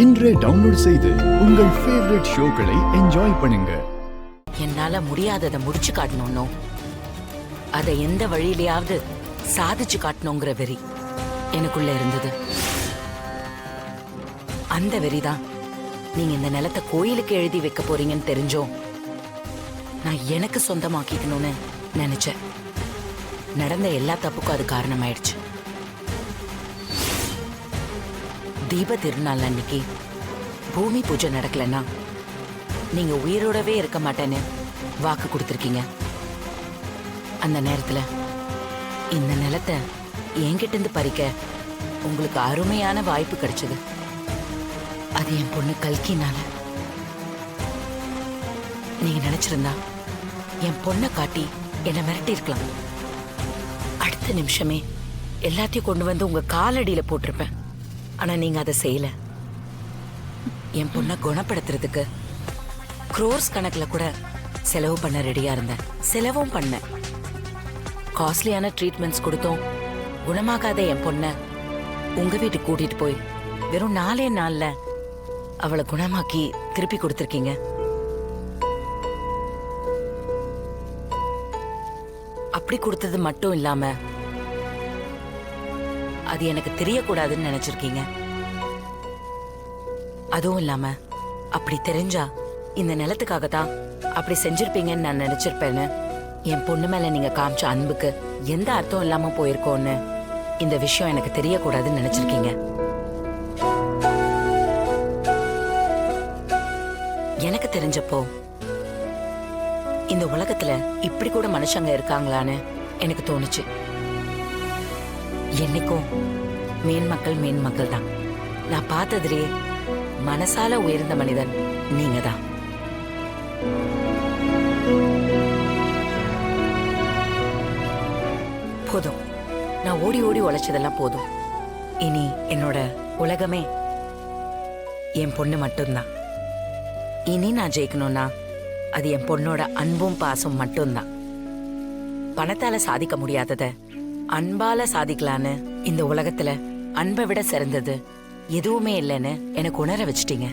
இன்றே டவுன்லோட் செய்து உங்கள் ஃபேவரட் ஷோக்களை என்ஜாய் பண்ணுங்க. என்னால முடியாததை முடிச்சு காட்டணும், அதை எந்த வழியிலையாவது சாதிச்சு காட்டணுங்கிற வெறி எனக்குள்ள இருந்தது. அந்த வெறிதான் நீங்க இந்த நிலத்தை கோயிலுக்கு எழுதி வைக்க போறீங்கன்னு தெரிஞ்சோம் நான் எனக்கு சொந்தமாக்கிக்கணும்னு நினைச்சேன். நடந்த எல்லா தப்புக்கும் அது காரணமாயிடுச்சு. தீப திருநாள் அன்னைக்கு பூமி பூஜை நடக்கலன்னா நீங்க உயிரோடவே இருக்க மாட்டேன்னு வாக்கு கொடுத்துருக்கீங்க. அந்த நேரத்துல இந்த நிலத்தை என்கிட்ட இருந்து பறிக்க உங்களுக்கு அருமையான வாய்ப்பு கிடைச்சது. அது என் பொண்ணு கல்கினால. நீங்க நினைச்சிருந்தா என் பொண்ணை காட்டி என்னை மிரட்டி இருக்கலாம். அடுத்த நிமிஷமே எல்லாத்தையும் கொண்டு வந்து உங்க காலடியில போட்டிருப்பேன். ஆனா நீங்க அதை செய்யல. என் பொண்ணை குணப்படுத்துறதுக்கு க்ரோர்ஸ் கணக்குல கூட செலவு பண்ண ரெடியா இருந்தேன். செலவும் பண்ணேன். காஸ்ட்லியான ட்ரீட்மெண்ட்ஸ் கொடுத்தோம். குணமாகாத என் பொண்ணை உங்க வீட்டுக்கு கூட்டிட்டு போய் வெறும் 4 நாள்ல அவளை குணமாக்கி திருப்பி கொடுத்துருக்கீங்க. அப்படி கொடுத்தது மட்டும் இல்லாம அது எனக்கு தெரியக்கூடாதுன்னு நினைச்சிருக்கீங்க. அதுவும் இல்லாம அப்படி தெரிஞ்சா இந்த நிலத்துக்காக தான் அப்படி செஞ்சிருப்பீங்கன்னு நான் நினைச்சிருப்பேன்னு என் பொண்ணு மேல நீங்க காமிச்ச அன்புக்கு எந்த அர்த்தம் இல்லாம போயிருக்கோன்னு இந்த விஷயம் எனக்கு தெரியக்கூடாதுன்னு நினைச்சிருக்கீங்க. எனக்கு தெரிஞ்சப்போ இந்த உலகத்துல இப்படி கூட மனுஷங்க இருக்காங்களான்னு எனக்கு தோணுச்சு. என்னைக்கும் மேன்மக்கள் தான். நான் பார்த்ததுலயே மனசால உயர்ந்த மனிதன் நீங்க தான். போதும், நான் ஓடி ஓடி உழைச்சதெல்லாம் போதும். இனி என்னோட உலகமே என் பொண்ணு மட்டும்தான். இனி நான் ஜெயிக்கணும்னா அது என் பொண்ணோட அன்பும் பாசம் மட்டும்தான். பணத்தால சாதிக்க முடியாதத அன்பால சாதிக்கலான்னு இந்த உலகத்துல அன்பை விட சிறந்தது எதுவுமே இல்லைன்னு எனக்கு உணர வச்சிட்டீங்க.